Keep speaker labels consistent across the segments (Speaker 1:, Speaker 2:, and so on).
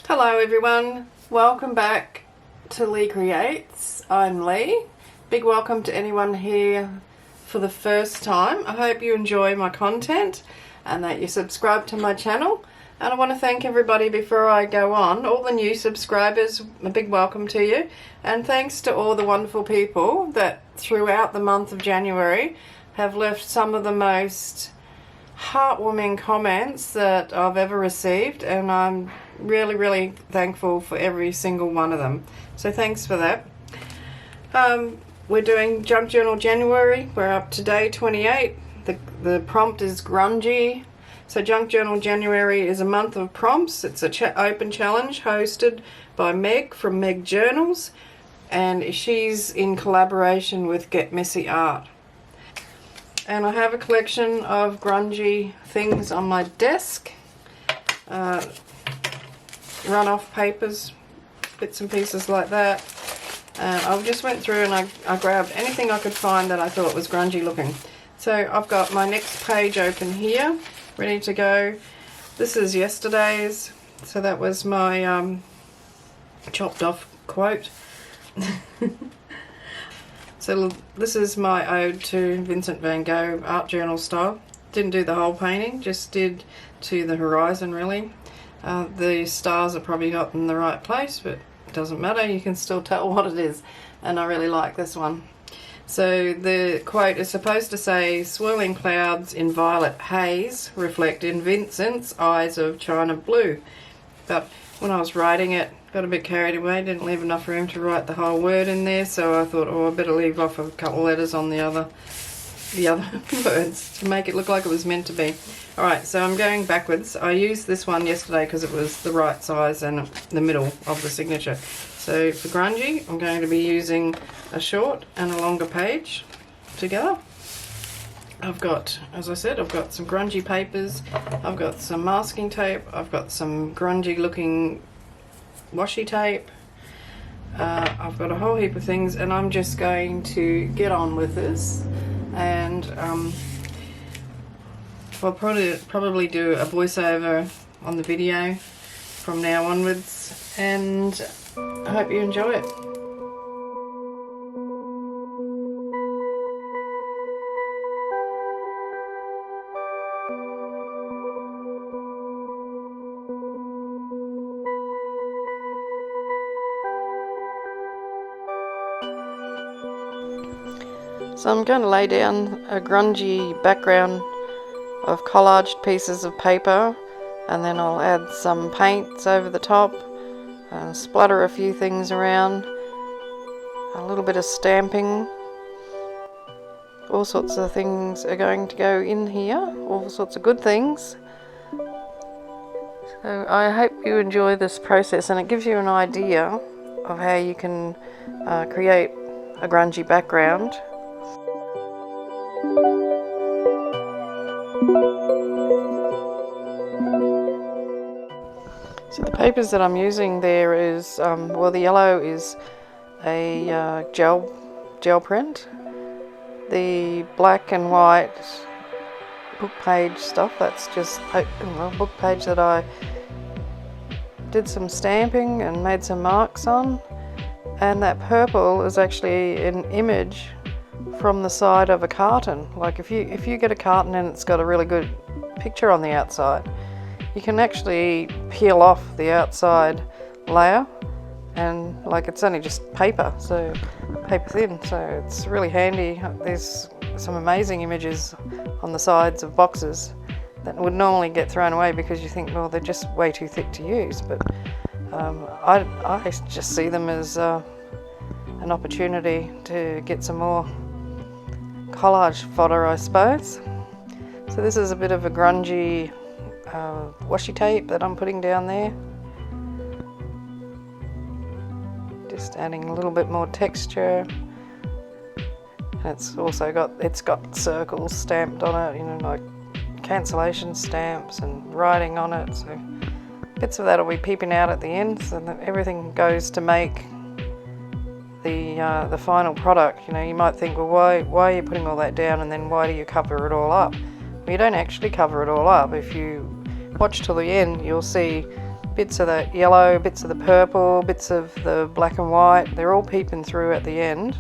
Speaker 1: Hello everyone, welcome back to Lee Creates. I'm Lee. Big welcome to anyone here for the first time. I hope you enjoy my content and that you subscribe to my channel. And I want to thank everybody before I go on, all the new subscribers, a big welcome to you. And thanks to all the wonderful people that throughout the month of January have left some of the most heartwarming comments that I've ever received, and I'm really thankful for every single one of them. So thanks for that. We're doing Junk Journal January. We're up to day 28. The prompt is grungy. So Junk Journal January is a month of prompts. It's a open challenge hosted by Meg from Meg Journals, and she's in collaboration with Get Messy Art. And I have a collection of grungy things on my desk. Run-off papers, bits and pieces like that. I just went through and I grabbed anything I could find that I thought was grungy looking. So I've got my next page open here, ready to go. This is yesterday's, so that was my chopped off quote. So this is my ode to Vincent van Gogh, art journal style. Didn't do the whole painting, just did to the horizon really. The stars are probably not in the right place, but it doesn't matter, you can still tell what it is. And I really like this one. So the quote is supposed to say, swirling clouds in violet haze reflect in Vincent's eyes of china blue. But when I was writing it, got a bit carried away, didn't leave enough room to write the whole word in there, so I thought, I better leave off a couple letters on the other words to make it look like it was meant to be. Alright, so I'm going backwards. I used this one yesterday because it was the right size and the middle of the signature. So for grungy, I'm going to be using a short and a longer page together. I've got, as I said, I've got some grungy papers, I've got some masking tape, I've got some grungy looking washi tape, I've got a whole heap of things, and I'm just going to get on with this. And I'll probably do a voiceover on the video from now onwards, and I hope you enjoy it. So I'm going to lay down a grungy background of collaged pieces of paper, and then I'll add some paints over the top, splatter a few things around, a little bit of stamping. All sorts of things are going to go in here, all sorts of good things. So I hope you enjoy this process, and it gives you an idea of how you can create a grungy background. So the papers that I'm using there is, well, the yellow is a gel print. The black and white book page stuff, that's just a book page that I did some stamping and made some marks on. And that purple is actually an image from the side of a carton. Like if you get a carton and it's got a really good picture on the outside, you can actually peel off the outside layer, and like it's only just paper, so paper thin, so it's really handy. There's some amazing images on the sides of boxes that would normally get thrown away because you think, well, they're just way too thick to use, but I just see them as an opportunity to get some more collage fodder, I suppose. So this is a bit of a grungy washi tape that I'm putting down there. Just adding a little bit more texture. And it's also got circles stamped on it, you know, like cancellation stamps and writing on it. So bits of that will be peeping out at the end, so that everything goes to make the final product. You know, you might think, well, why are you putting all that down, and then why do you cover it all up? Well, you don't actually cover it all up. If you watch till the end, you'll see bits of the yellow, bits of the purple, bits of the black and white. They're all peeping through at the end.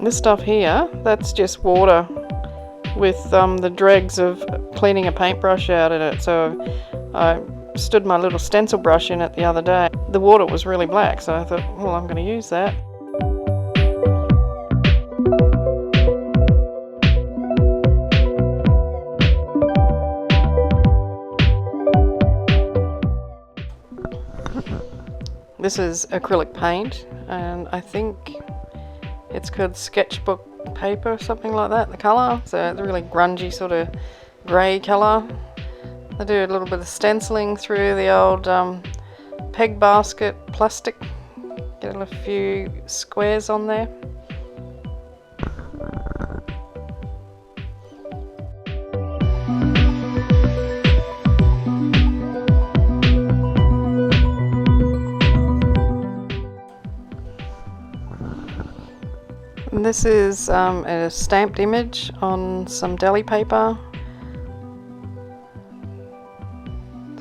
Speaker 1: This stuff here, that's just water with the dregs of cleaning a paintbrush out in it. So I stood my little stencil brush in it the other day. The water was really black, so I thought, well, I'm going to use that. This is acrylic paint, and I think it's called sketchbook paper or something like that, the colour. So it's a really grungy sort of grey colour. I do a little bit of stenciling through the old peg basket plastic. Get a few squares on there. And this is a stamped image on some deli paper.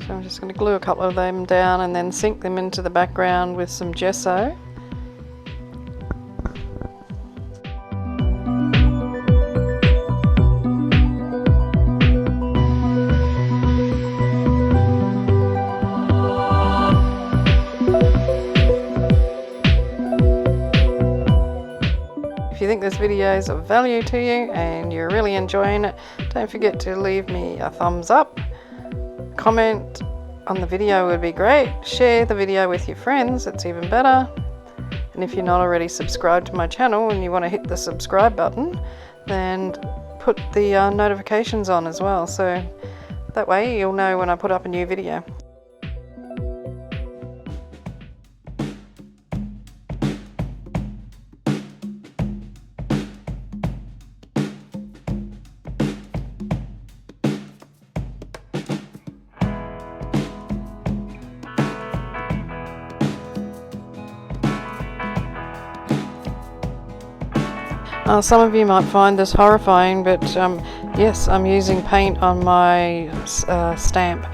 Speaker 1: So I'm just going to glue a couple of them down and then sink them into the background with some gesso. If you think this video is of value to you and you're really enjoying it, don't forget to leave me a thumbs up. Comment on the video would be great. Share the video with your friends, it's even better. And if you're not already subscribed to my channel and you want to hit the subscribe button, then put the notifications on as well, so that way you'll know when I put up a new video. Some of you might find this horrifying, but yes, I'm using paint on my stamp.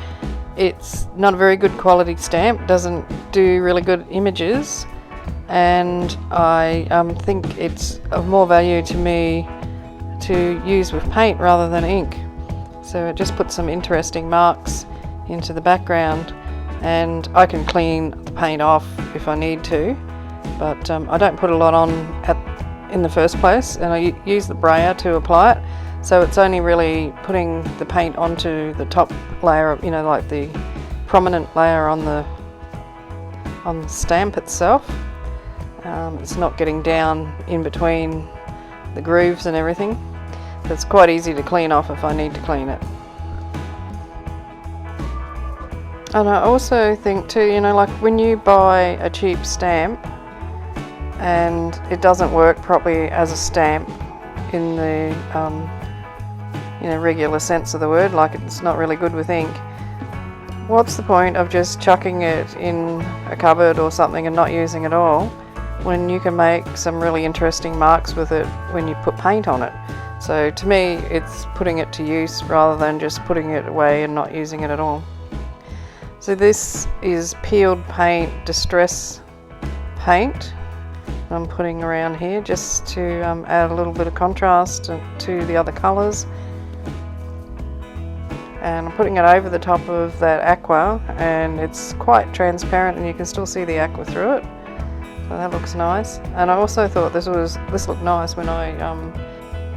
Speaker 1: It's not a very good quality stamp, doesn't do really good images, and I think it's of more value to me to use with paint rather than ink. So it just puts some interesting marks into the background, and I can clean the paint off if I need to, but I don't put a lot on in the first place, and I use the brayer to apply it, so it's only really putting the paint onto the top layer, you know, like the prominent layer on the stamp itself. It's not getting down in between the grooves and everything. It's quite easy to clean off if I need to clean it. And I also think too, you know, like when you buy a cheap stamp and it doesn't work properly as a stamp in the you know, regular sense of the word, like it's not really good with ink, what's the point of just chucking it in a cupboard or something and not using it all when you can make some really interesting marks with it when you put paint on it? So to me, it's putting it to use rather than just putting it away and not using it at all. So this is peeled paint, distress paint. I'm putting around here just to add a little bit of contrast to the other colours, and I'm putting it over the top of that aqua, and it's quite transparent and you can still see the aqua through it, so that looks nice. And I also thought this looked nice when I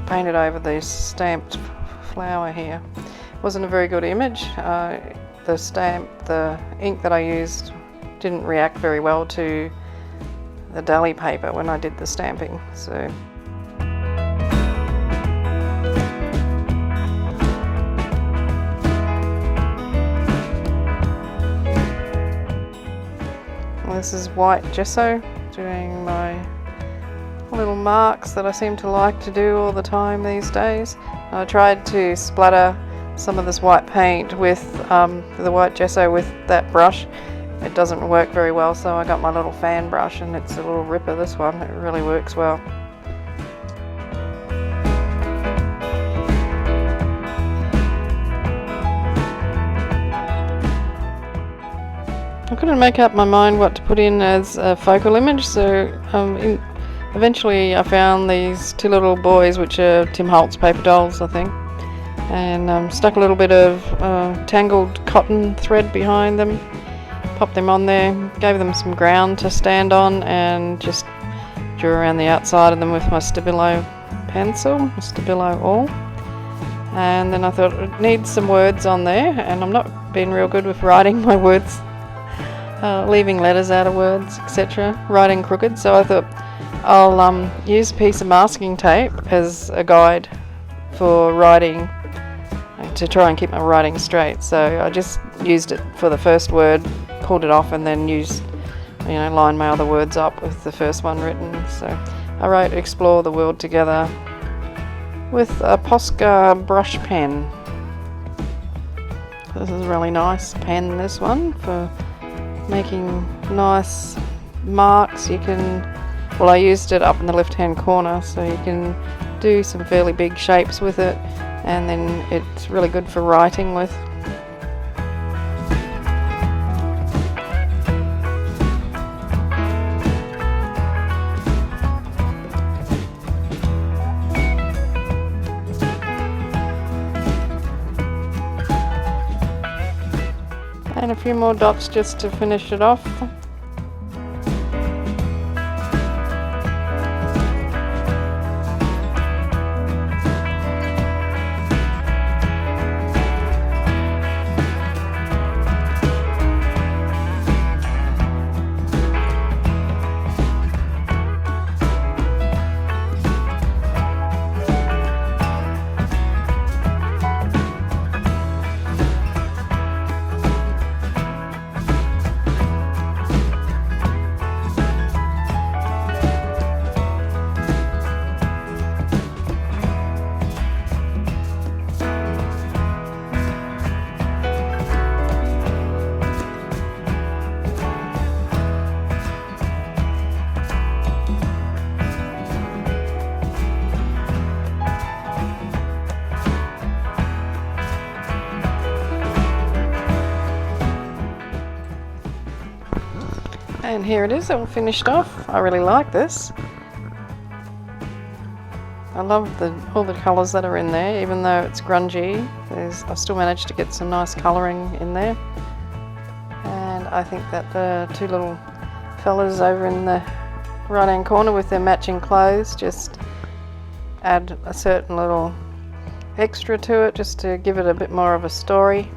Speaker 1: painted over this stamped flower here. It wasn't a very good image. The ink that I used didn't react very well to the Dali paper when I did the stamping. So this is white gesso, doing my little marks that I seem to like to do all the time these days. I tried to splatter some of this white paint with the white gesso with that brush. It doesn't work very well, so I got my little fan brush, and it's a little ripper, this one. It really works well. I couldn't make up my mind what to put in as a focal image, so eventually I found these two little boys, which are Tim Holtz paper dolls, I think, and stuck a little bit of tangled cotton thread behind them, popped them on there, gave them some ground to stand on, and just drew around the outside of them with my Stabilo pencil, Stabilo All. And then I thought it needs some words on there, and I'm not being real good with writing my words, leaving letters out of words, etc., writing crooked, so I thought I'll use a piece of masking tape as a guide for writing, to try and keep my writing straight. So I just used it for the first word, pulled it off, and then used, lined my other words up with the first one written. So I wrote "Explore the World Together" with a Posca brush pen. This is a really nice pen, this one, for making nice marks. You can, well, I used it up in the left hand corner, so you can do some fairly big shapes with it, and then it's really good for writing with. And a few more dots just to finish it off. And here it is, all finished off. I really like this. I love all the colours that are in there, even though it's grungy. I still managed to get some nice colouring in there. And I think that the two little fellas over in the right hand corner with their matching clothes just add a certain little extra to it, just to give it a bit more of a story.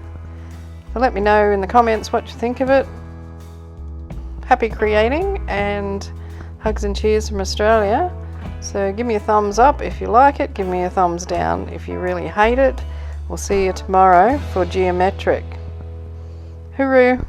Speaker 1: So let me know in the comments what you think of it. Happy creating, and hugs and cheers from Australia. So give me a thumbs up if you like it, give me a thumbs down if you really hate it. We'll see you tomorrow for geometric. Hooroo!